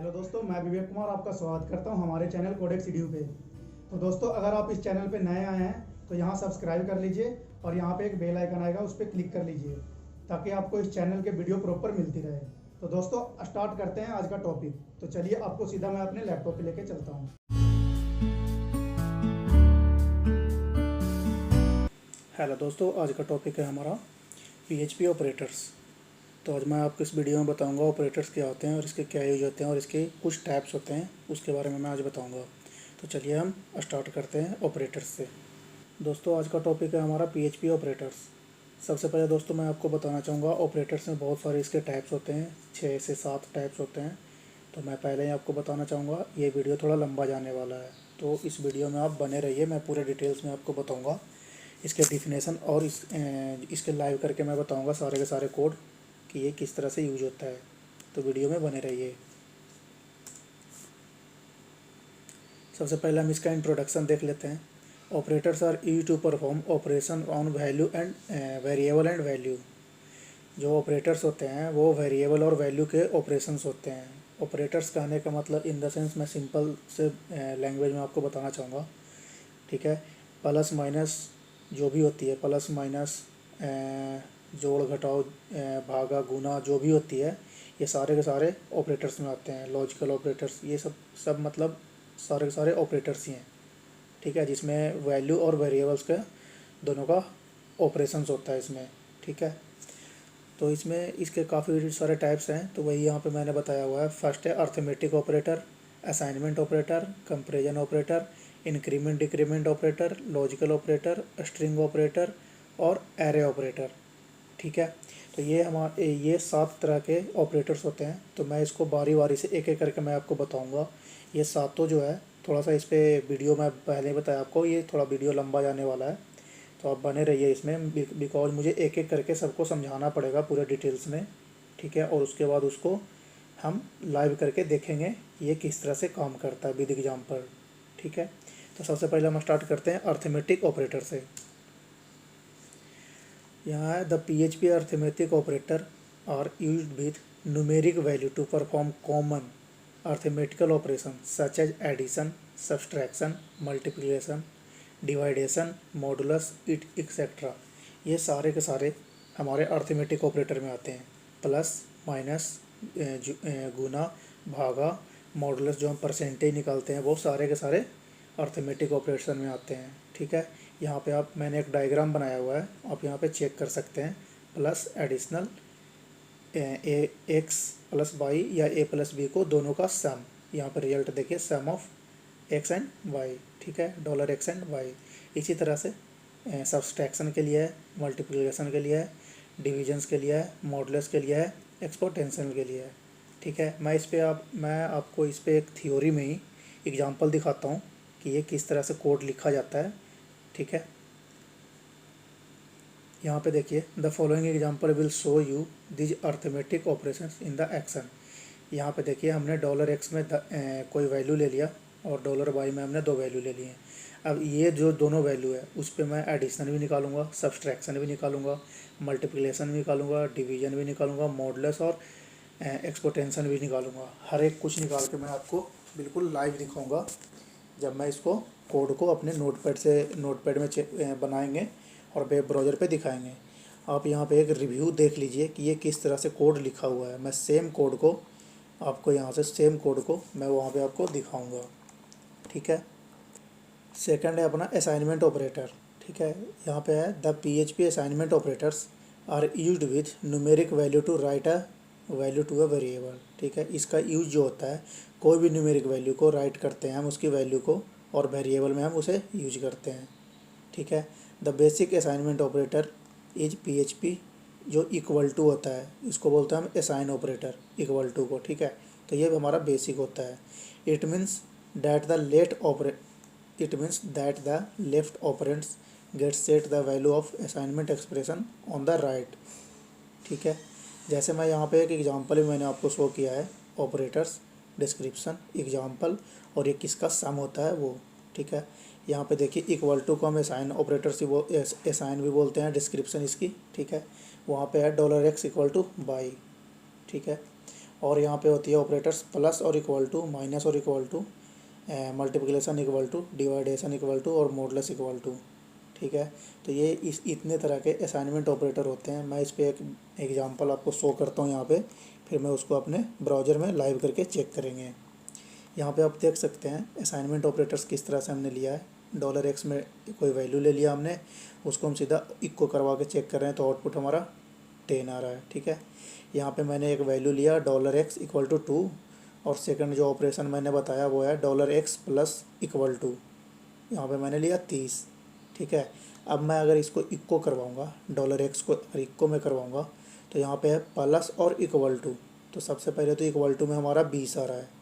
Hello दोस्तों, मैं विवेक कुमार आपका स्वागत करता हूं हमारे चैनल कोडेक्स एडू पे। तो दोस्तों, अगर आप इस चैनल पे नए आए हैं तो यहां सब्सक्राइब कर लीजिए और यहां पे एक बेल आइकन आएगा, उस पर क्लिक कर लीजिए ताकि आपको इस चैनल के वीडियो प्रॉपर मिलती रहे। तो दोस्तों, स्टार्ट करते हैं आज का टॉपिक। तो चलिए, आपको सीधा मैं अपने लैपटॉप पे लेके चलता हूँ। हेलो दोस्तों, आज का टॉपिक है हमारा PHP ऑपरेटर्स। तो आज मैं आपको इस वीडियो में बताऊंगा ऑपरेटर्स क्या होते हैं और इसके क्या यूज होते हैं और इसके कुछ टाइप्स होते हैं, उसके बारे में मैं आज बताऊंगा। तो चलिए हम स्टार्ट करते हैं ऑपरेटर्स से। दोस्तों, आज का टॉपिक है हमारा PHP ऑपरेटर्स। सबसे पहले दोस्तों मैं आपको बताना चाहूँगा ऑपरेटर्स में बहुत सारे इसके टाइप्स होते हैं, 6 से 7 टाइप्स होते हैं। तो मैं पहले ही आपको बताना चाहूँगा, ये वीडियो थोड़ा लंबा जाने वाला है, तो इस वीडियो में आप बने रहिए। मैं पूरे डिटेल्स में आपको बताऊँगा इसके डिफिनेशन और इसके लाइव करके मैं बताऊँगा सारे के सारे कोड कि ये किस तरह से यूज होता है। तो वीडियो में बने रहिए। सबसे पहले हम इसका इंट्रोडक्शन देख लेते हैं। Operators are use to perform operation on value and variable and value. जो ऑपरेटर्स होते हैं वो वेरिएबल और वैल्यू के ऑपरेशंस होते हैं। ऑपरेटर्स कहने का मतलब इन द सेंस मैं सिंपल से लैंग्वेज में आपको बताना चाहूँगा, ठीक है। प्लस माइनस जो भी होती है, प्लस माइनस, जोड़ घटाओ, भागा गुना जो भी होती है, ये सारे के सारे ऑपरेटर्स में आते हैं। लॉजिकल ऑपरेटर्स, ये सब मतलब सारे के सारे ऑपरेटर्स ही हैं, ठीक है, जिसमें वैल्यू और वेरिएबल्स का दोनों का ऑपरेशंस होता है इसमें, ठीक है। तो इसमें इसके काफ़ी सारे टाइप्स हैं, तो वही यहाँ पे मैंने बताया हुआ है। फर्स्ट है arithmetic operator, assignment operator, comparison operator, increment decrement operator, logical operator, string operator और एरे ऑपरेटर, ठीक है। तो ये 7 तरह के ऑपरेटर्स होते हैं। तो मैं इसको बारी बारी से एक एक करके मैं आपको बताऊंगा। ये सातों जो है, थोड़ा सा इस पर वीडियो मैं पहले ही बताया आपको, ये थोड़ा वीडियो लंबा जाने वाला है, तो आप बने रहिए इसमें, बिकॉज मुझे एक एक करके सबको समझाना पड़ेगा पूरे डिटेल्स में, ठीक है। और उसके बाद उसको हम लाइव करके देखेंगे ये किस तरह से काम करता है विद एग्जाम्पल, ठीक है। तो सबसे पहले हम स्टार्ट करते हैं अर्थमेटिक ऑपरेटर से। यहाँ है the PHP arithmetic operator are used with numeric value to perform common arithmetical operation such as addition, subtraction, multiplication, division, modulus, et cetera. ये सारे के सारे हमारे अर्थमेटिक ऑपरेटर में आते हैं। प्लस माइनस, गुना, भागा, मॉडुलस, जो हम परसेंटेज निकालते हैं, वो सारे के सारे अर्थमेटिक ऑपरेशन में आते हैं, ठीक है। यहाँ पे मैंने एक डायग्राम बनाया हुआ है, आप यहाँ पे चेक कर सकते हैं। प्लस एडिशनल ए एक्स प्लस वाई या ए प्लस बी को दोनों का सम, यहाँ पर रिजल्ट देखिए, सम ऑफ एक्स एंड वाई, ठीक है, डॉलर एक्स एंड वाई। इसी तरह से सब्सट्रैक्शन के लिए है, मल्टीप्लिकेशन के लिए है, डिविजन्स के लिए है, मॉडुलस के लिए है, एक्सपोनेंशियल के लिए है, ठीक है। मैं आपको इस पर एक थ्योरी में ही एग्जांपल दिखाता हूँ कि ये किस तरह से कोड लिखा जाता है, ठीक है। यहाँ पे देखिए, the following example will show you these arithmetic operations in the action. यहाँ पे देखिए, हमने डॉलर एक्स में कोई वैल्यू ले लिया और डॉलर वाई में हमने 2 वैल्यू ले लिए हैं। अब ये जो दोनों वैल्यू है उस पर मैं एडिशन भी निकालूंगा, सब्सट्रैक्शन भी निकालूंगा, मल्टीप्लिकेशन भी निकालूंगा, डिवीजन भी निकालूंगा, मॉडुलस और एक्सपोनेंशियल भी निकालूंगा। हर एक कुछ निकाल के मैं आपको बिल्कुल लाइव दिखाऊंगा जब मैं इसको कोड को अपने नोटपैड में बनाएंगे और वेब ब्राउज़र पे दिखाएंगे। आप यहाँ पे एक रिव्यू देख लीजिए कि ये किस तरह से कोड लिखा हुआ है। मैं सेम कोड को आपको यहाँ से सेम कोड को मैं वहाँ पे आपको दिखाऊंगा, ठीक है। सेकंड है अपना असाइनमेंट ऑपरेटर, ठीक है। यहाँ पे है the PHP assignment operators are used with numeric value to write a value to a variable, ठीक है। इसका यूज जो होता है, कोई भी न्यूमेरिक वैल्यू को राइट करते हैं हम उसकी वैल्यू को, और वेरिएबल में हम उसे यूज करते हैं, ठीक है। The basic assignment operator is PHP जो इक्वल टू होता है, इसको बोलते हैं हम असाइन ऑपरेटर, इक्वल टू को, ठीक है। तो ये हमारा बेसिक होता है। It means that the left operands get set the value of assignment expression on the right, ठीक है। जैसे मैं यहाँ पे एक एग्जांपल भी मैंने आपको शो किया है, ऑपरेटर्स, डिस्क्रिप्शन, एग्जांपल, और ये किसका सम होता है वो, ठीक है। यहाँ पे देखिए, इक्वल टू को हम असाइन ऑपरेटर से असाइन भी बोलते हैं, डिस्क्रिप्शन इसकी, ठीक है। वहाँ पे है dollar x equal to y, ठीक है। और यहाँ पे होती है ऑपरेटर्स प्लस और इक्वल टू, माइनस और equal to, multiplication equal to, division equal to और मॉडुलस इक्वल टू। ठीक है, तो ये इस इतने तरह के असाइनमेंट ऑपरेटर होते हैं। मैं इस पर एक एग्जांपल आपको शो करता हूँ यहाँ पे, फिर मैं उसको अपने ब्राउज़र में लाइव करके चेक करेंगे। यहाँ पे आप देख सकते हैं असाइनमेंट ऑपरेटर्स किस तरह से हमने लिया है। $x में कोई वैल्यू ले लिया हमने, उसको हम सीधा इक्को करवा के चेक कर रहे हैं, तो आउटपुट हमारा 10 आ रहा है। ठीक है, यहाँ पे मैंने एक वैल्यू लिया $x इक्वल टू 2, और सेकंड जो ऑपरेशन मैंने बताया वो है $x प्लस इक्वल टू, यहाँ पे मैंने लिया 30। ठीक है, अब मैं अगर इसको इक्को करवाऊँगा, $x को अगर इक्को में करवाऊँगा, तो यहाँ पे है प्लस और इक्वल टू। तो सबसे पहले तो इक्वल टू में हमारा 20 आ रहा है।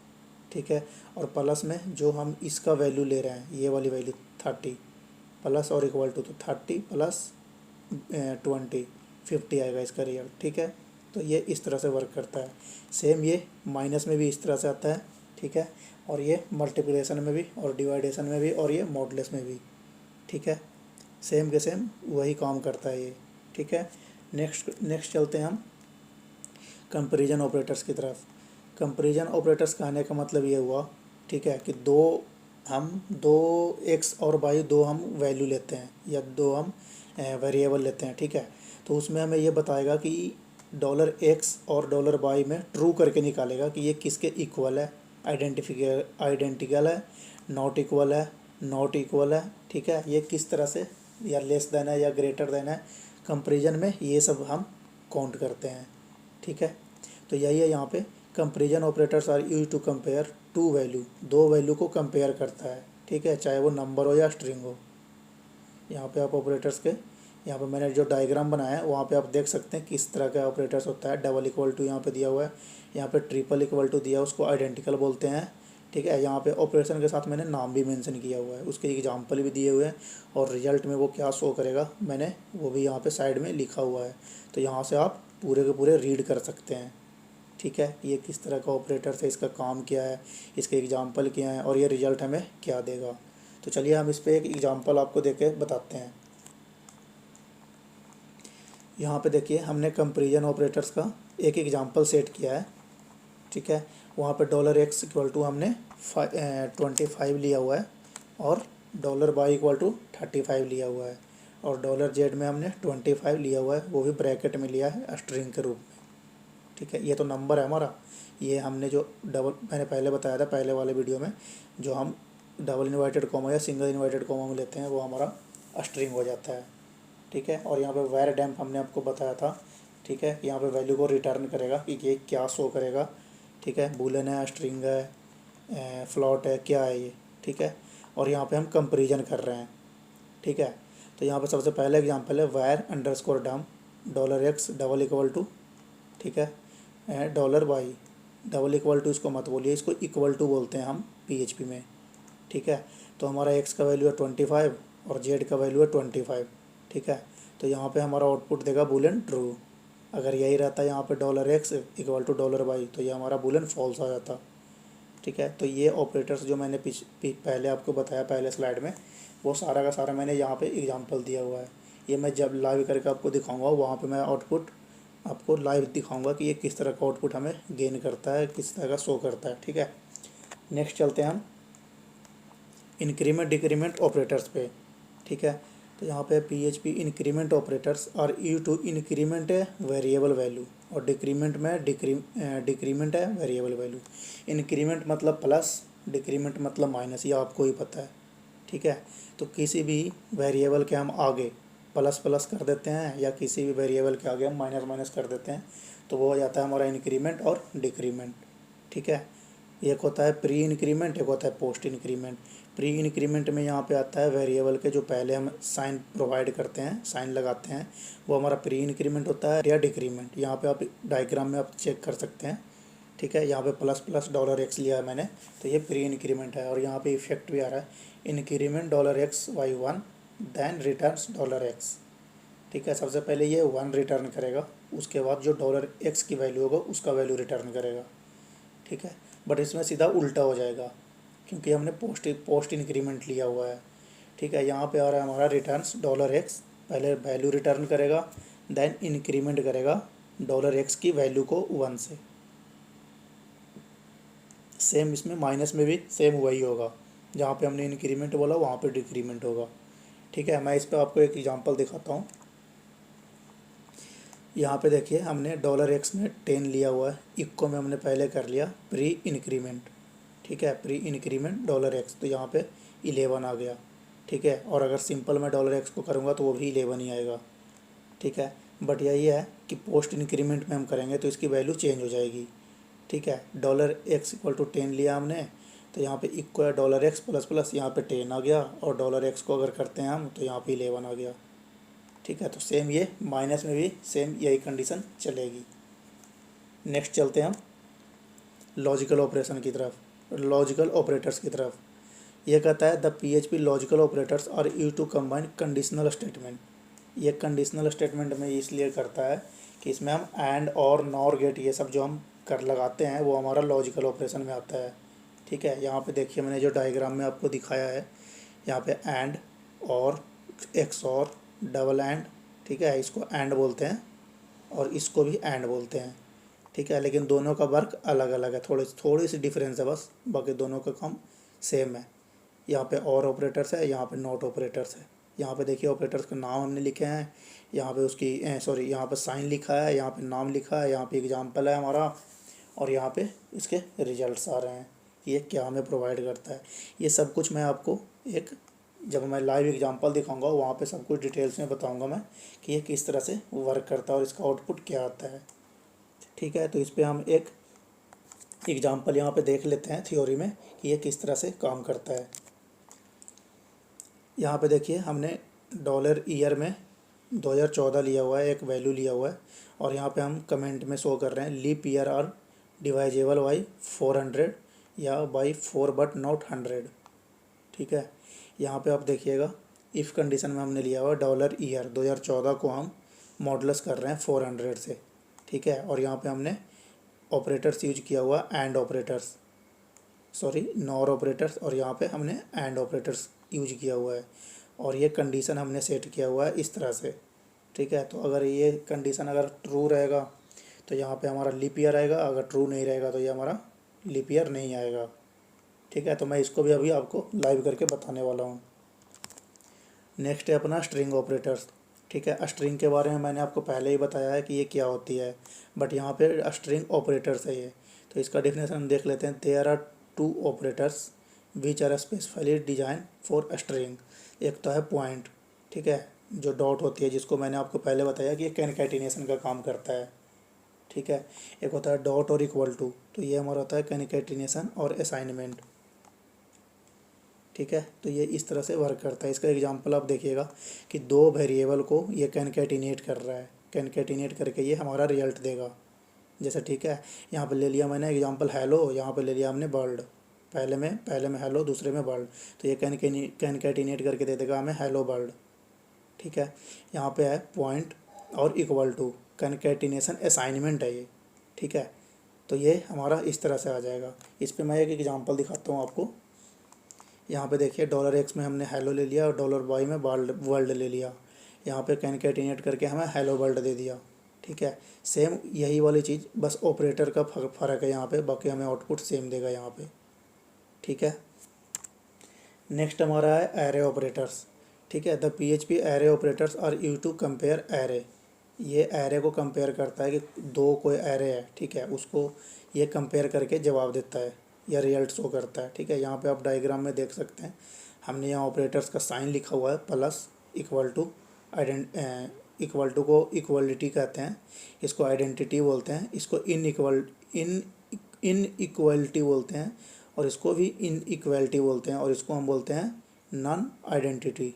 ठीक है, और प्लस में जो हम इसका वैल्यू ले रहे हैं, ये वाली वैल्यू 30, प्लस और इक्वल टू, तो 30 प्लस 20, 50 आएगा इसका रिजल्ट। ठीक है, तो ये इस तरह से वर्क करता है। सेम ये माइनस में भी इस तरह से आता है। ठीक है, और ये मल्टीप्लिकेशन में भी, और डिवाइडेशन में भी, और ये मॉडुलस में भी। ठीक है, सेम के सेम वही काम करता है ये। ठीक है, नेक्स्ट चलते हैं हम कंपैरिजन ऑपरेटर्स की तरफ। कंपैरिजन ऑपरेटर्स कहने का मतलब ये हुआ, ठीक है, कि दो एक्स और वाई, दो हम वैल्यू लेते हैं या दो हम वेरिएबल लेते हैं। ठीक है, तो उसमें हमें ये बताएगा कि $x और $y में ट्रू करके निकालेगा कि ये किसके इक्वल है, आइडेंटिकल है, नॉट इक्वल है। ठीक है, ये किस तरह से, या लेस देन है या ग्रेटर देन है, कंपैरिजन में ये सब हम काउंट करते हैं। ठीक है, तो यही है यहाँ पे comparison operators are use to compare two value, दो वैल्यू को कंपेयर करता है। ठीक है, चाहे वो नंबर हो या स्ट्रिंग हो। यहाँ पे आप ऑपरेटर्स के, यहाँ पे मैंने जो डायग्राम बनाया है वहाँ पे आप देख सकते हैं किस तरह का ऑपरेटर्स होता है। डबल इक्वल टू यहाँ पे दिया हुआ है, यहाँ पे ट्रिपल इक्वल टू दिया है, उसको आइडेंटिकल बोलते हैं। ठीक है, यहाँ पे ऑपरेशन के साथ मैंने नाम भी मेंशन किया हुआ है, उसके एग्जांपल भी दिए हुए हैं, और रिजल्ट में वो क्या शो करेगा मैंने वो भी यहाँ पे साइड में लिखा हुआ है। तो यहाँ से आप पूरे के पूरे रीड कर सकते हैं। ठीक है, ये किस तरह का ऑपरेटर है, इसका काम क्या है, इसके एग्जांपल क्या हैं, और ये रिजल्ट हमें क्या देगा। तो चलिए हम इस पर एक एग्जांपल आपको देके बताते हैं। यहाँ पे देखिए हमने कंपैरिजन ऑपरेटर्स का एक एग्जांपल सेट किया है। ठीक है, वहाँ पे $x इक्वल टू हमने 25 लिया हुआ है, और $y इक्वल टू 35 लिया हुआ है, और $z में हमने 25 लिया हुआ है, वो भी ब्रैकेट में लिया है स्ट्रिंग के रूप में। ठीक है, ये तो नंबर है हमारा। ये हमने जो मैंने पहले बताया था पहले वाले वीडियो में, जो हम डबल इन्वर्टेड कॉमा या सिंगल इन्वर्टेड कॉमा में लेते हैं वो हमारा स्ट्रिंग हो जाता है। ठीक है, और यहाँ पे वैर डैम्प हमने आपको बताया था। ठीक है, यहाँ पे वैल्यू को रिटर्न करेगा कि ये क्या शो करेगा। ठीक है, बूलन है, स्ट्रिंग है, फ्लॉट है, क्या है ये। ठीक है, और यहाँ पे हम कंपैरिजन कर रहे हैं। ठीक है, तो यहाँ पे सबसे पहले एग्जांपल है var underscore dump $x double equal to, ठीक है, $y डबल इक्वल टू, इसको मत बोलिए, इसको इक्वल टू बोलते हैं हम PHP में। ठीक है, तो हमारा x का वैल्यू है 25 और z का वैल्यू है 25। ठीक है, तो यहाँ पे हमारा आउटपुट देगा बूलियन ट्रू। अगर यही रहता यहाँ पे $x इक्वल टू $y, तो ये हमारा बूलियन फॉल्स आ जाता। ठीक है, तो ये ऑपरेटर्स जो मैंने पहले आपको बताया पहले स्लाइड में, वो सारा का सारा मैंने यहाँ पे एग्जांपल दिया हुआ है। ये मैं जब लाइव करके आपको दिखाऊंगा, वहाँ पे मैं आउटपुट आपको लाइव दिखाऊंगा कि ये किस तरह का आउटपुट हमें गेन करता है, किस तरह का शो करता है। ठीक है, नेक्स्ट चलते हैं हम इंक्रीमेंट डिक्रीमेंट ऑपरेटर्स पे। ठीक है, तो यहाँ पे PHP increment operators are use to increment है वेरिएबल वैल्यू, और डिक्रीमेंट में डिक्रीमेंट है वेरिएबल वैल्यू। इंक्रीमेंट मतलब प्लस, डिक्रीमेंट मतलब माइनस, ये आपको ही पता है। ठीक है, तो किसी भी वेरिएबल के हम आगे प्लस प्लस कर देते हैं, या किसी भी वेरिएबल के आगे हम माइनस माइनस कर देते हैं, तो वो हो जाता है हमारा इंक्रीमेंट और डिक्रीमेंट। ठीक है, एक होता है प्री इंक्रीमेंट, एक होता है पोस्ट इंक्रीमेंट। प्री इंक्रीमेंट में यहाँ पे आता है वेरिएबल के जो पहले हम साइन प्रोवाइड करते हैं, साइन लगाते हैं, वो हमारा प्री इंक्रीमेंट होता है या डिक्रीमेंट। यहाँ पे आप डायग्राम में आप चेक कर सकते हैं। ठीक है, यहाँ पे प्लस प्लस $x लिया है मैंने, तो ये प्री इंक्रीमेंट है, और यहाँ पे इफेक्ट भी आ रहा है, increment $x by 1 then returns $x। ठीक है, सबसे पहले ये 1 रिटर्न करेगा, उसके बाद जो $x की वैल्यू होगा उसका वैल्यू रिटर्न करेगा। ठीक है, बट इसमें सीधा उल्टा हो जाएगा क्योंकि हमने पोस्ट इंक्रीमेंट लिया हुआ है। ठीक है, यहाँ पे आ रहा है हमारा रिटर्न्स $x, पहले वैल्यू रिटर्न करेगा, देन इंक्रीमेंट करेगा $x की वैल्यू को 1 से। सेम इसमें माइनस में भी सेम वही होगा, जहाँ पे हमने इंक्रीमेंट बोला वहाँ पे डिक्रीमेंट होगा। ठीक है, मैं इस पर आपको एक एग्जांपल दिखाता हूँ। यहाँ पे देखिए हमने $x में 10 लिया हुआ है, इक्को में हमने पहले कर लिया प्री इंक्रीमेंट। ठीक है, प्री इंक्रीमेंट $x, तो यहाँ पे 11 आ गया। ठीक है, और अगर सिंपल मैं $x को करूँगा तो वो भी 11 ही आएगा। ठीक है, बट यही है कि पोस्ट इंक्रीमेंट में हम करेंगे तो इसकी वैल्यू चेंज हो जाएगी। ठीक है, $x इक्वल टू 10 लिया हमने, तो यहाँ पे इक्वल है $x प्लस प्लस यहाँ पे 10 आ गया, और $x को अगर करते हैं हम तो यहाँ पे 11 आ गया। ठीक है, तो सेम ये माइनस में भी सेम यही कंडीशन चलेगी। नेक्स्ट चलते हैं हम लॉजिकल ऑपरेशन की तरफ, लॉजिकल ऑपरेटर्स की तरफ। ये कहता है the PHP logical operators are used to combine conditional statement. ये कंडीशनल स्टेटमेंट में इसलिए करता है कि इसमें हम एंड और नॉर गेट ये सब जो हम कर लगाते हैं वो हमारा लॉजिकल ऑपरेशन में आता है। ठीक है, यहाँ पे देखिए मैंने जो डायग्राम में आपको दिखाया है, यहाँ पे एंड और एक्स और डबल एंड। ठीक है, इसको एंड बोलते हैं और इसको भी एंड बोलते हैं। ठीक है, लेकिन दोनों का वर्क अलग अलग है, थोड़ी सी डिफरेंस है बस, बाकी दोनों का काम सेम है। यहाँ पे और ऑपरेटर्स है, यहाँ पे नॉट ऑपरेटर्स है। यहाँ पे देखिए ऑपरेटर्स का नाम हमने लिखे हैं, यहाँ पे उसकी सॉरी यहाँ पे साइन लिखा है, यहाँ पे नाम लिखा है, यहाँ पे एग्जाम्पल है हमारा, और यहाँ पे इसके रिजल्ट्स आ रहे हैं कि ये क्या हमें प्रोवाइड करता है। ये सब कुछ मैं आपको एक जब मैं लाइव एग्जांपल दिखाऊंगा वहाँ पे सब कुछ डिटेल्स में बताऊंगा मैं कि ये किस तरह से वर्क करता है और इसका आउटपुट क्या आता है। ठीक है, तो इस पर हम एक एग्जांपल यहाँ पे देख लेते हैं थ्योरी में कि ये किस तरह से काम करता है। यहाँ पे देखिए हमने डॉलर ईयर में 2014 लिया हुआ है, एक वैल्यू लिया हुआ है, और यहाँ पे हम कमेंट में शो कर रहे हैं leap year are divisible by 400 या बाई 4 बट नॉट 100। ठीक है, यहाँ पे आप देखिएगा इफ़ कंडीशन में हमने लिया हुआ डॉलर ईयर 2014 को हम मॉडलस कर रहे हैं 400 से। ठीक है, और यहाँ पे हमने ऑपरेटर्स यूज किया हुआ and operators, sorry nor operators, और यहाँ पे हमने एंड ऑपरेटर्स यूज किया हुआ है, और ये कंडीशन हमने सेट किया हुआ है इस तरह से। ठीक है, तो अगर ये कंडीशन अगर ट्रू रहेगा तो यहाँ पे हमारा लीप ईयर आएगा, अगर ट्रू नहीं रहेगा तो ये हमारा लीप ईयर नहीं आएगा। ठीक है, तो मैं इसको भी अभी आपको लाइव करके बताने वाला हूँ। नेक्स्ट है अपना स्ट्रिंग ऑपरेटर्स। ठीक है, स्ट्रिंग के बारे में मैंने आपको पहले ही बताया है कि ये क्या होती है, बट यहाँ पे स्ट्रिंग ऑपरेटर्स है ये, तो इसका डेफिनेशन देख लेते हैं। There are two operators which are specifically design for string. एक तो है पॉइंट, ठीक है, जो डॉट होती है जिसको मैंने आपको पहले बताया कि ये कॉन्कैटिनेशन का काम करता है। ठीक है, एक होता है डॉट और इक्वल टू, तो ये हमारा होता है कॉन्कैटिनेशन और असाइनमेंट। ठीक है, तो ये इस तरह से वर्क करता है। इसका एग्जांपल आप देखिएगा कि दो वेरिएबल को ये कॉन्कैटिनेट कर रहा है, कॉन्कैटिनेट करके ये हमारा रिजल्ट देगा। जैसे ठीक है, यहाँ पे ले लिया मैंने एग्जांपल हेलो, यहाँ पे ले लिया हमने वर्ल्ड, पहले में हेलो, दूसरे में वर्ल्ड, तो ये कॉन्कैटिनेट करके दे देगा हमें हेलो वर्ल्ड। ठीक है, यहाँ पे है पॉइंट और इक्वल टू, कॉन्कैटिनेशन असाइनमेंट है ये। ठीक है, तो ये हमारा इस तरह से आ जाएगा। इस पर मैं एक एग्जांपल दिखाता हूँ आपको। यहाँ पे देखिए $x में हमने हेलो ले लिया और $y में वर्ल्ड ले लिया। यहाँ पे कॉन्कैटिनेट करके हमें हेलो वर्ल्ड दे दिया। ठीक है, सेम यही वाली चीज़, बस ऑपरेटर का फ़र्क है यहाँ पे, बाकी हमें आउटपुट सेम देगा यहाँ पे। ठीक है, नेक्स्ट हमारा है एरे ऑपरेटर्स। ठीक है, the PHP array operators are used to compare array. ये एरे को कंपेयर करता है कि दो कोई एरे है, ठीक है, उसको ये कंपेयर करके जवाब देता है या रिजल्ट शो करता है। ठीक है, यहाँ पे आप डायग्राम में देख सकते हैं, हमने यहाँ ऑपरेटर्स का साइन लिखा हुआ है plus, equal to, equal to को इक्वलिटी कहते हैं, इसको आइडेंटिटी बोलते हैं, इसको इनइक्वलिटी बोलते हैं, और इसको भी इनइक्वलिटी बोलते हैं, और इसको हम बोलते हैं नॉन आइडेंटिटी।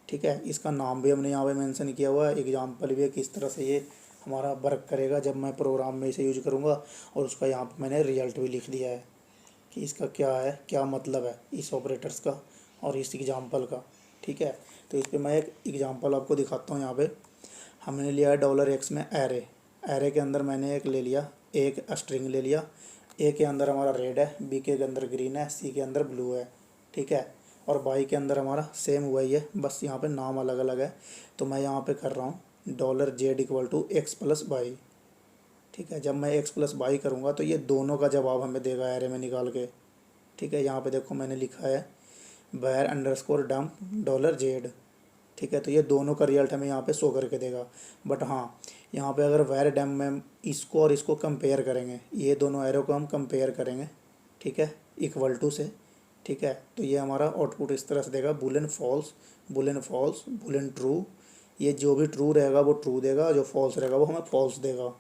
ठीक है, इसका नाम भी हमने यहाँ पे मेंशन किया हुआ है, एग्जांपल भी है किस तरह से ये हमारा वर्क करेगा जब मैं प्रोग्राम में इसे यूज करूँगा, और उसका यहाँ पे मैंने रिजल्ट भी लिख दिया है कि इसका क्या है, क्या मतलब है इस ऑपरेटर्स का और इस एग्जांपल का। ठीक है, तो इस पर मैं एक एग्जांपल आपको दिखाता हूँ। यहाँ पे हमने लिया है $x में एरे के अंदर मैंने एक ले लिया, एक स्ट्रिंग ले लिया। ए के अंदर हमारा रेड है, बी के अंदर ग्रीन है, सी के अंदर ब्लू है। ठीक है, और बाई के अंदर हमारा सेम वही है, बस यहाँ पे नाम अलग अलग है। तो मैं यहाँ पे कर रहा हूँ $z equal to x plus y. ठीक है। जब मैं एक्स प्लस वाई करूँगा तो ये दोनों का जवाब हमें देगा एरे में निकाल के। ठीक है, यहाँ पे देखो मैंने लिखा है where underscore dump dollar z. ठीक है, तो ये दोनों का रिजल्ट हमें यहाँ पे शो करके देगा। बट हाँ, यहाँ पे अगर वैर डैम में इसको और इसको कंपेयर करेंगे, ये दोनों एरो को हम कंपेयर करेंगे, ठीक है, इक्वल टू से, ठीक है, तो ये हमारा आउटपुट इस तरह से देगा boolean false, boolean false, boolean true. ये जो भी ट्रू रहेगा वो ट्रू देगा, जो फॉल्स रहेगा वो हमें फॉल्स देगा।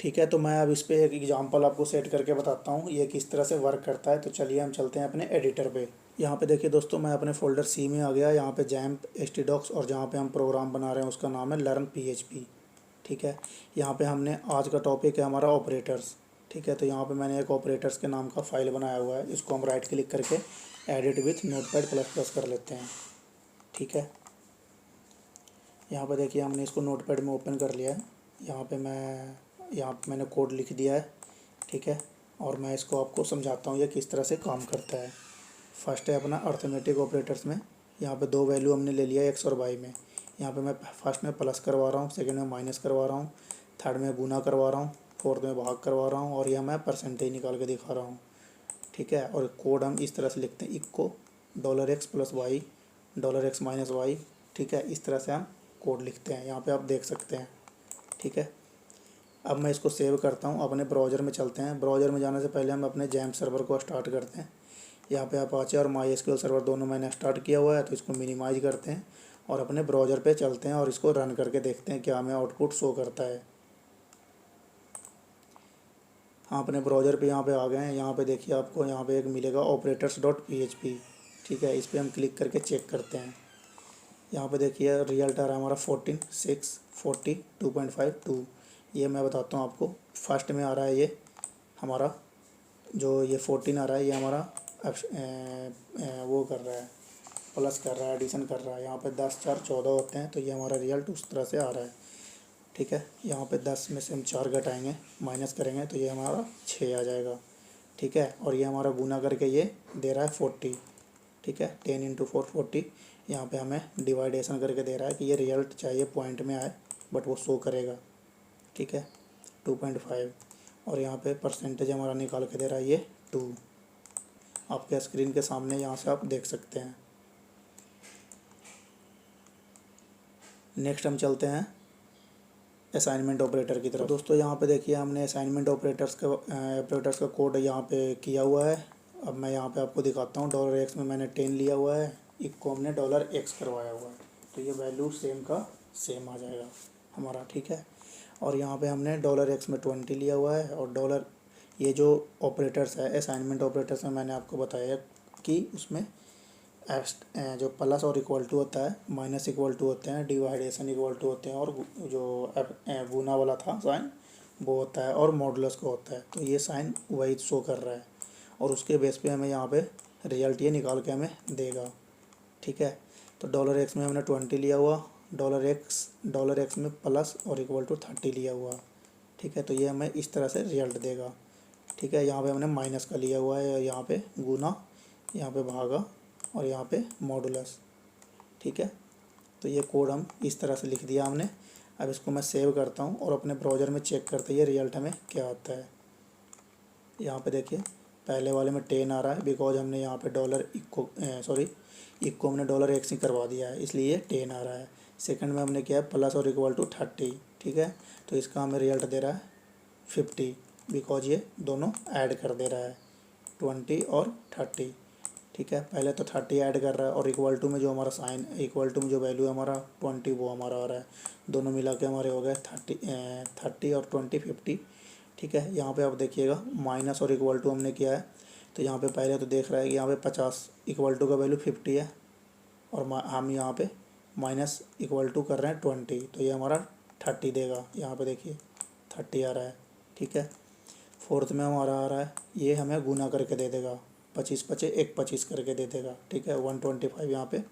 ठीक है, तो मैं अब इस पर एक एग्जांपल आपको सेट करके बताता हूँ ये किस तरह से वर्क करता है। तो चलिए हम चलते हैं अपने एडिटर पे। यहाँ पे देखिए दोस्तों, मैं अपने फोल्डर सी में आ गया। यहाँ पे जैम्प htdocs और जहाँ पे हम प्रोग्राम बना रहे हैं उसका नाम है लर्न php। ठीक है, यहाँ पे हमने आज का टॉपिक है हमारा ऑपरेटर्स। ठीक है, तो यहाँ पे मैंने एक ऑपरेटर्स के नाम का फाइल बनाया हुआ है। इसको हम राइट क्लिक करके एडिट विथ नोटपैड++ कर लेते हैं। ठीक है, यहाँ पे देखिए हमने इसको नोटपैड में ओपन कर लिया है। यहाँ पे मैंने कोड लिख दिया है। ठीक है, और मैं इसको आपको समझाता हूँ ये किस तरह से काम करता है। फर्स्ट है अपना अर्थमेटिक ऑपरेटर्स में, यहाँ पे दो वैल्यू हमने ले लिया एक्स और वाई में। यहाँ पे मैं फर्स्ट में प्लस करवा रहा हूँ, सेकंड में माइनस करवा रहा हूँ, थर्ड में गुना करवा रहा हूँ, फोर्थ में भाग करवा रहा हूँ, और यह मैं परसेंटेज निकाल के दिखा रहा हूँ। ठीक है, और कोड हम इस तरह से लिखते हैं, इक्को $x + y $x - y। ठीक है, इस तरह से हम कोड लिखते हैं, यहाँ पे आप देख सकते हैं। ठीक है, अब मैं इसको सेव करता हूँ। अपने ब्राउज़र में चलते हैं। ब्राउज़र में जाने से पहले हम अपने जैम्प सर्वर को स्टार्ट करते हैं। यहाँ पे अपाचे और MySQL सर्वर दोनों मैंने स्टार्ट किया हुआ है, तो इसको मिनिमाइज करते हैं और अपने ब्राउज़र पे चलते हैं और इसको रन करके देखते हैं क्या हमें आउटपुट शो करता है। हाँ, अपने ब्राउज़र पे यहाँ पे आ गए हैं। यहाँ पे देखिए आपको यहाँ पे एक मिलेगा operators.php। ठीक है, इस पर हम क्लिक करके चेक करते हैं। यहाँ पे देखिए रिजल्ट आ रहा है हमारा 14 6 40 2.52। ये मैं बताता हूँ आपको। फर्स्ट में आ रहा है ये हमारा जो ये 14 आ रहा है, ये हमारा वो कर रहा है, प्लस कर रहा है, एडिशन कर रहा है। यहाँ पे 10 4 14 होते हैं, तो ये हमारा रिजल्ट उस तरह से आ रहा है। ठीक है, यहाँ पे 10 में से हम 4 घटाएंगे, माइनस करेंगे, तो ये हमारा 6 आ जाएगा। ठीक है, और ये हमारा गुना करके ये दे रहा है 40। ठीक है, 10 × 4 40। यहाँ पे हमें डिवाइडेशन करके दे रहा है कि ये रिजल्ट चाहिए पॉइंट में आए, बट वो शो करेगा। ठीक है, 2.5। और यहाँ पे परसेंटेज हमारा निकाल के दे रहा है ये 2। आपके स्क्रीन के सामने यहाँ से आप देख सकते हैं। नेक्स्ट हम चलते हैं असाइनमेंट ऑपरेटर की तरफ। दोस्तों यहाँ पे देखिए हमने असाइनमेंट ऑपरेटर्स का कोड यहाँ पे किया हुआ है। अब मैं यहाँ पे आपको दिखाता हूँ। $x में मैंने 10 लिया हुआ है, इक्को हमने $x करवाया हुआ है, तो ये वैल्यू सेम का सेम आ जाएगा हमारा। ठीक है, और यहाँ पे हमने $x में 20 लिया हुआ है, और ये जो ऑपरेटर्स है असाइनमेंट ऑपरेटर्स में मैंने आपको बताया कि उसमें जो प्लस और इक्वल टू होता है, माइनस इक्वल टू होते हैं, डिवाइडेशन इक्वल टू होते हैं, और जो गुना वाला था साइन वो होता है, और मॉडुलस को होता है। तो ये साइन वही शो कर रहा है, और उसके बेस पे हमें यहाँ पे रिजल्ट ये निकाल के हमें देगा। ठीक है, तो $x में हमने 20 लिया हुआ, $x में प्लस और इक्वल टू 30 लिया हुआ। ठीक है, तो ये हमें इस तरह से रिजल्ट देगा। ठीक है, यहाँ पे हमने माइनस का लिया हुआ है, यहाँ पे गुना, यहाँ पे भागा, और यहाँ पे मॉडुलस। ठीक है, तो ये कोड हम इस तरह से लिख दिया हमने। अब इसको मैं सेव करता हूँ और अपने ब्राउज़र में चेक करते हैं रिजल्ट हमें क्या आता है। यहाँ पे देखिए पहले वाले में 10 आ रहा है, बिकॉज हमने यहाँ पे इक्को हमने $x ही करवा दिया है, इसलिए ये 10 आ रहा है। सेकंड में हमने किया है प्लस और इक्वल टू 30। ठीक है, तो इसका हमें रिजल्ट दे रहा है 50, बिकॉज ये दोनों ऐड कर दे रहा है 20 और 30। ठीक है, पहले तो 30 ऐड कर रहा है, और इक्वल टू में जो हमारा साइन, इक्वल टू में जो वैल्यू है हमारा 20 वो हमारा आ रहा है। दोनों मिला के हमारे हो गए 30 और 20 50। ठीक है, यहाँ पे आप देखिएगा माइनस और इक्वल टू हमने किया है, तो यहाँ पे पहले तो देख रहा है कि यहाँ पे 50 इक्वल टू का वैल्यू 50 है, और हम यहाँ पे माइनस इक्वल टू कर रहे हैं 20, तो ये हमारा 30 देगा। यहाँ पे देखिए 30 आ रहा है। ठीक है, फोर्थ में हमारा आ रहा है, ये हमें गुना करके दे देगा, 25 25 1 25 करके दे देगा। ठीक है, 125 यहाँ पे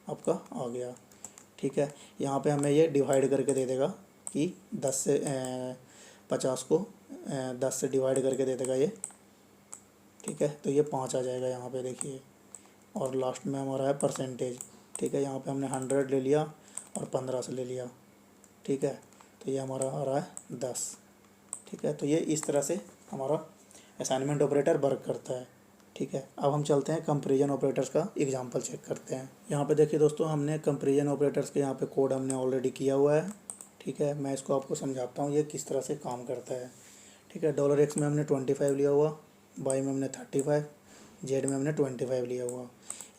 आपका आ गया। ठीक है, यहाँ पे हमें ये डिवाइड करके दे देगा कि 50 को 10 से डिवाइड करके दे देगा ये। ठीक है, तो ये 5 आ जाएगा यहाँ पे देखिए, और लास्ट में हमारा है परसेंटेज। ठीक है, यहाँ पे हमने 100 ले लिया और 15 से ले लिया। ठीक है, तो ये हमारा आ रहा है 10। ठीक है, तो ये इस तरह से हमारा असाइनमेंट ऑपरेटर वर्क करता है। ठीक है, अब हम चलते हैं कंपैरिजन ऑपरेटर्स का एग्जांपल चेक करते हैं। यहाँ पे देखिए दोस्तों, हमने कंपैरिजन ऑपरेटर्स के यहाँ पे कोड हमने ऑलरेडी किया हुआ है। ठीक है, मैं इसको आपको समझाता हूँ ये किस तरह से काम करता है। ठीक है, $x में हमने 25 लिया हुआ, y में हमने 35, z में हमने 25 लिया हुआ।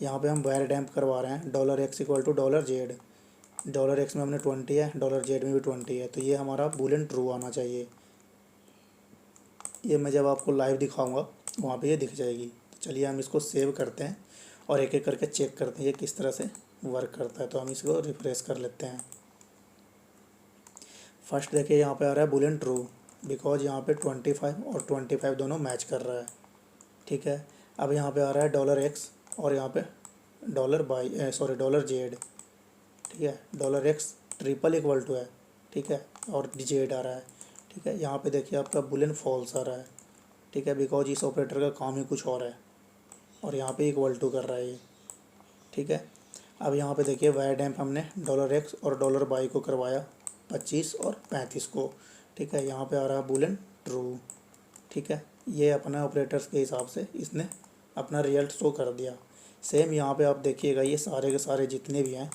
यहाँ पे हम वायर डैम्प करवा रहे हैं, $x equal to $z। $x में हमने 20 है, $z में भी 20 है, तो ये हमारा बूलियन ट्रू आना चाहिए। ये मैं जब आपको लाइव दिखाऊंगा वहाँ पे ये दिख जाएगी। तो चलिए हम इसको सेव करते हैं और एक एक करके चेक करते हैं ये किस तरह से वर्क करता है। तो हम इसको रिफ्रेश कर लेते हैं। फर्स्ट देखिए यहाँ पे आ रहा है बूलियन ट्रू, बिकॉज यहाँ पे 25 और 25 दोनों मैच कर रहा है। ठीक है, अब यहाँ पे आ रहा है $x और यहाँ पे $z। ठीक है, $x ट्रिपल इक्वल टू है। ठीक है, और z आ रहा है। ठीक है, यहाँ पे देखिए आपका बुलियन फॉल्स आ रहा है। ठीक है, बिकॉज इस ऑपरेटर का काम ही कुछ और है और यहाँ पे इक्वल टू कर रहा है ये। ठीक है, अब यहाँ पे देखिए वायर डैम्प हमने $x और $y को करवाया 25 और 35 को। ठीक है, यहाँ पे आ रहा है बुलियन ट्रू। ठीक है, ये अपना ऑपरेटर्स के हिसाब से इसने अपना रिजल्ट शो कर दिया। सेम यहाँ पे आप देखिएगा ये सारे के सारे जितने भी हैं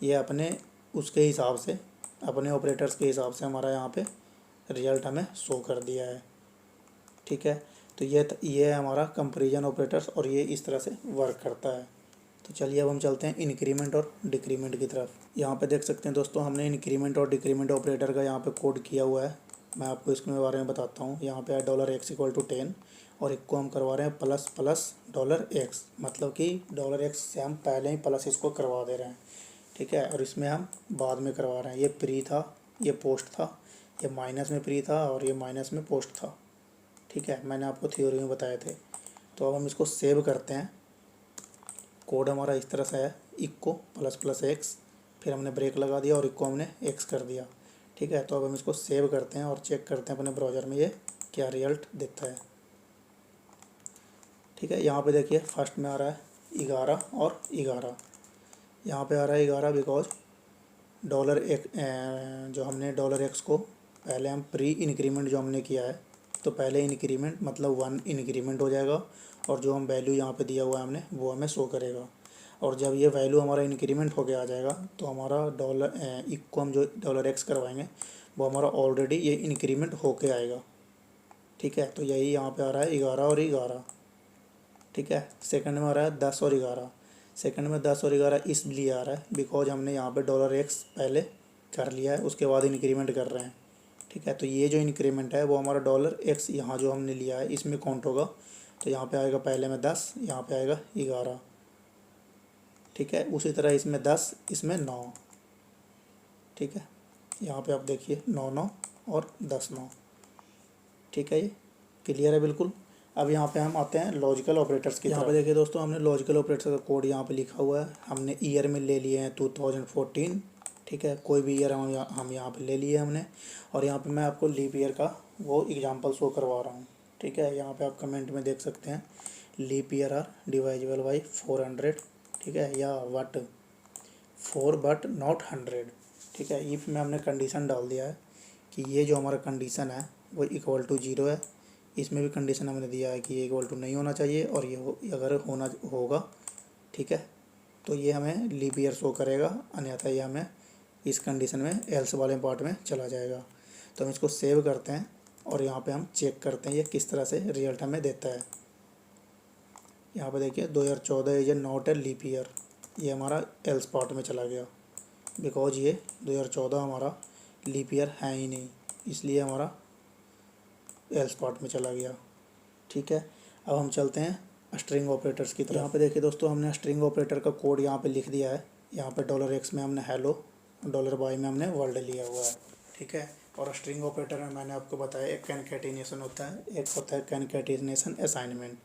ये अपने उसके हिसाब से, अपने ऑपरेटर्स के हिसाब से हमारा यहाँ पे रिजल्ट हमें शो कर दिया है। ठीक है, तो ये है हमारा कंपैरिजन ऑपरेटर्स और ये इस तरह से वर्क करता है। तो चलिए अब हम चलते हैं इंक्रीमेंट और डिक्रीमेंट की तरफ। यहाँ पे देख सकते हैं दोस्तों, हमने इंक्रीमेंट और डिक्रीमेंट ऑपरेटर का यहाँ पे कोड किया हुआ है। मैं आपको इसके बारे में बताता हूँ। यहाँ पे है $x इक्वल टू 10 और एक को हम करवा रहे हैं प्लस प्लस $x, मतलब कि $x से हम पहले ही प्लस इसको करवा दे रहे हैं। ठीक है, और इसमें हम बाद में करवा रहे हैं। ये प्री था, ये पोस्ट था, ये माइनस में प्री था और ये माइनस में पोस्ट था। ठीक है, मैंने आपको थ्योरी में बताए थे। तो अब हम इसको सेव करते हैं। कोड हमारा इस तरह से है, इक्को प्लस प्लस x, फिर हमने ब्रेक लगा दिया और इक्को हमने x कर दिया। ठीक है, तो अब हम इसको सेव करते हैं और चेक करते हैं अपने ब्राउज़र में ये क्या रिजल्ट देता है। ठीक है, यहाँ पे देखिए फर्स्ट में आ रहा है 11 और 11। यहाँ पे आ रहा है 11 बिकॉज जो हमने $x को पहले हम प्री इंक्रीमेंट जो हमने किया है, तो पहले इंक्रीमेंट मतलब 1 इंक्रीमेंट हो जाएगा और जो हम वैल्यू यहाँ पे दिया हुआ है हमने वो हमें शो करेगा। और जब ये वैल्यू हमारा इंक्रीमेंट होके आ जाएगा तो हमारा इक्को हम जो $x करवाएंगे वो हमारा ऑलरेडी ये इंक्रीमेंट होके आएगा। ठीक है, तो यही यहाँ पे आ रहा है 11 और 11। ठीक है, सेकंड में आ रहा है 10 और 11। सेकंड में 10 और 11 इसलिए आ रहा है बिकॉज हमने यहाँ पे $x पहले कर लिया है, उसके बाद इंक्रीमेंट कर रहे हैं। ठीक है, तो ये जो इंक्रीमेंट है वो हमारा $x यहाँ जो हमने लिया है इसमें काउंट होगा। तो यहाँ पे आएगा पहले में 10, यहाँ पे आएगा 11। ठीक है, उसी तरह इसमें 10, इसमें 9। ठीक है, यहाँ पे आप देखिए 9 9 और 10 9। ठीक है, ये क्लियर है बिल्कुल। अब यहाँ पे हम आते हैं लॉजिकल ऑपरेटर्स की। यहाँ पे देखिए दोस्तों, हमने लॉजिकल ऑपरेटर का कोड यहाँ पे लिखा हुआ है। हमने ईयर में ले लिए हैं 2014। ठीक है, कोई भी ईयर हम यहाँ पे ले लिए हमने। और यहाँ पे मैं आपको लीप ईयर का वो एग्जांपल शो करवा रहा हूँ। ठीक है, यहाँ पे आप कमेंट में देख सकते हैं leap year are divisible by 400। ठीक है, या वट 4 बट नॉट 100। ठीक है, इफ़ में हमने कंडीशन डाल दिया है कि ये जो हमारा कंडीशन है वो इक्वल टू 0 है। इसमें भी कंडीशन हमने दिया है कि ये इक्वल टू नहीं होना चाहिए और ये अगर होगा ठीक है तो ये हमें लीप ईयर शो करेगा, अन्यथा ये हमें इस कंडीशन में एल्स वाले पार्ट में चला जाएगा। तो हम इसको सेव करते हैं और यहाँ पे हम चेक करते हैं ये किस तरह से रिजल्ट हमें देता है। यहाँ पे देखिए 2014 is not a leap year, ये हमारा एल्स पार्ट में चला गया बिकॉज ये 2014 हमारा लीप ईयर है ही नहीं, इसलिए हमारा एल्स पार्ट में चला गया। ठीक है, अब हम चलते हैं स्ट्रिंग ऑपरेटर्स की तरफ। यहाँ पे देखिए दोस्तों, हमने स्ट्रिंग ऑपरेटर का कोड यहाँ पे लिख दिया है। यहाँ पे $x में हमने हेलो, $y में हमने वर्ल्ड लिया हुआ है। ठीक है, और स्ट्रिंग ऑपरेटर में मैंने आपको बताया एक कॉन्कैटिनेशन होता है, एक होता है कॉन्कैटिनेशन असाइनमेंट।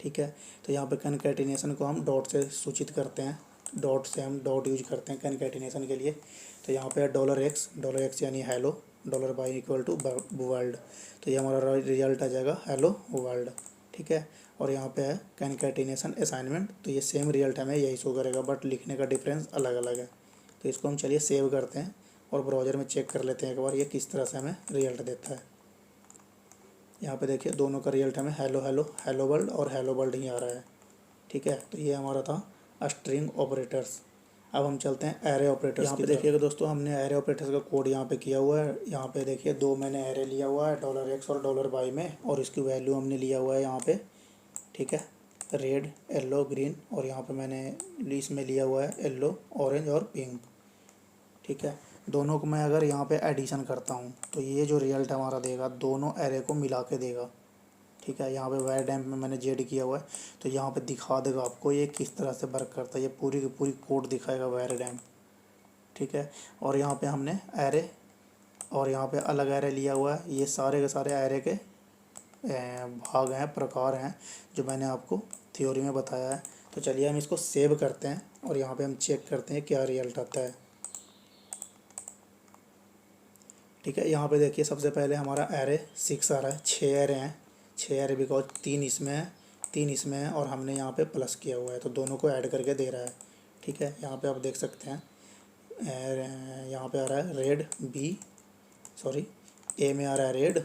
ठीक है, तो यहाँ पे कॉन्कैटिनेशन को हम डॉट से सूचित करते हैं, डॉट से हम डॉट यूज करते हैं कॉन्कैटिनेशन के लिए। तो यहाँ पे है $x यानी hello, $y equal to world, तो ये हमारा रिजल्ट आ जाएगा हेलो वर्ल्ड। ठीक है, और यहाँ पे है कॉन्कैटिनेशन असाइनमेंट, तो ये सेम रिजल्ट हमें यही शो करेगा बट लिखने का डिफरेंस अलग अलग है। तो इसको हम चलिए सेव करते हैं और ब्राउज़र में चेक कर लेते हैं एक बार ये किस तरह से हमें रिजल्ट देता है। यहाँ पे देखिए दोनों का रियल टाइम है हेलो हेलो हेलो वर्ल्ड और हेलो वर्ल्ड ही आ रहा है। ठीक है, तो ये हमारा था स्ट्रिंग ऑपरेटर्स। अब हम चलते हैं एरे ऑपरेटर्स। यहाँ पे देखिएगा दोस्तों, हमने एरे ऑपरेटर्स का कोड यहाँ पे किया हुआ है। यहाँ पे देखिए दो मैंने एरे लिया हुआ है $x और $y में, और इसकी वैल्यू हमने लिया हुआ है यहाँ पे। ठीक है, रेड, येलो, ग्रीन, और यहाँ पे मैंने इसमें लिया हुआ है येलो, ऑरेंज और पिंक। ठीक है, दोनों को मैं अगर यहाँ पे एडिशन करता हूँ तो ये जो रिजल्ट हमारा देगा दोनों एरे को मिला के देगा। ठीक है, यहाँ पे वायर डैम्प में मैंने जेड किया हुआ है, तो यहाँ पे दिखा देगा आपको ये किस तरह से वर्क करता है। ये पूरी की पूरी कोड दिखाएगा वायर डैम्प। ठीक है, और यहाँ पे हमने एरे और यहाँ पे अलग एरे लिया हुआ है। ये सारे के सारे एरे के भाग हैं, प्रकार हैं, जो मैंने आपको थ्योरी में बताया है। तो चलिए हम इसको सेव करते हैं और यहाँ पे हम चेक करते हैं क्या रिजल्ट आता है। ठीक है, यहाँ पे देखिए सबसे पहले हमारा एरे 6 आ रहा है। 6 एरे हैं, 6 एरे बिकॉज 3 इसमें है, 3 इसमें है, और हमने यहाँ पे प्लस किया हुआ है तो दोनों को ऐड करके दे रहा है। ठीक है, यहाँ पे आप देख सकते हैं यहाँ पे आ रहा है रेड ए में आ रहा है रेड।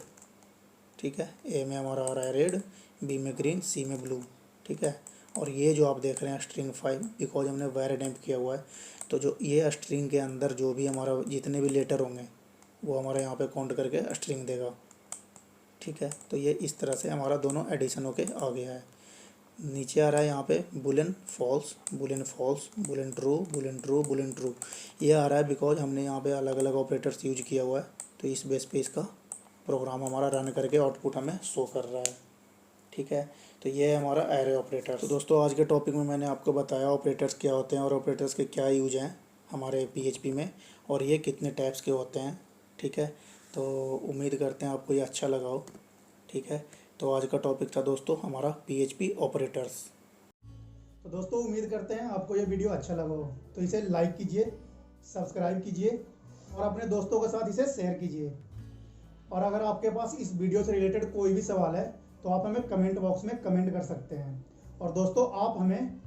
ठीक है, ए में हमारा आ रहा है रेड, बी में ग्रीन, सी में ब्लू। ठीक है, और ये जो आप देख रहे हैं स्ट्रिंग 5, बिकॉज हमने वायर डैम्प किया हुआ है, तो जो ये स्ट्रिंग के अंदर जो भी हमारा जितने भी लेटर होंगे वो हमारा यहाँ पे काउंट करके स्ट्रिंग देगा। ठीक है, तो ये इस तरह से हमारा दोनों एडिशन होके आ गया है। नीचे आ रहा है यहाँ पे boolean false, boolean false, boolean true, boolean true, boolean true. ये आ रहा है बिकॉज हमने यहाँ पे अलग अलग ऑपरेटर्स यूज किया हुआ है, तो इस बेस पे इसका प्रोग्राम हमारा रन करके आउटपुट हमें शो कर रहा है। ठीक है, तो ये है हमारा एरे ऑपरेटर। तो दोस्तों आज के टॉपिक में मैंने आपको बताया ऑपरेटर्स क्या होते हैं और ऑपरेटर्स के क्या यूज हैं हमारे PHP में, और ये कितने टाइप्स के होते हैं। ठीक है, तो उम्मीद करते हैं आपको ये अच्छा लगा हो। ठीक है, तो आज का टॉपिक था दोस्तों हमारा PHP ऑपरेटर्स। तो दोस्तों उम्मीद करते हैं आपको ये वीडियो अच्छा लगा हो, तो इसे लाइक कीजिए, सब्सक्राइब कीजिए और अपने दोस्तों के साथ इसे शेयर कीजिए। और अगर आपके पास इस वीडियो से रिलेटेड कोई भी सवाल है तो आप हमें कमेंट बॉक्स में कमेंट कर सकते हैं। और दोस्तों आप हमें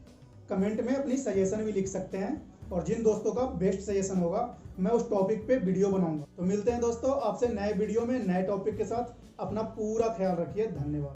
कमेंट में अपनी सजेशन भी लिख सकते हैं, और जिन दोस्तों का बेस्ट सजेशन होगा मैं उस टॉपिक पे वीडियो बनाऊंगा। तो मिलते हैं दोस्तों आपसे नए वीडियो में नए टॉपिक के साथ। अपना पूरा ख्याल रखिए। धन्यवाद।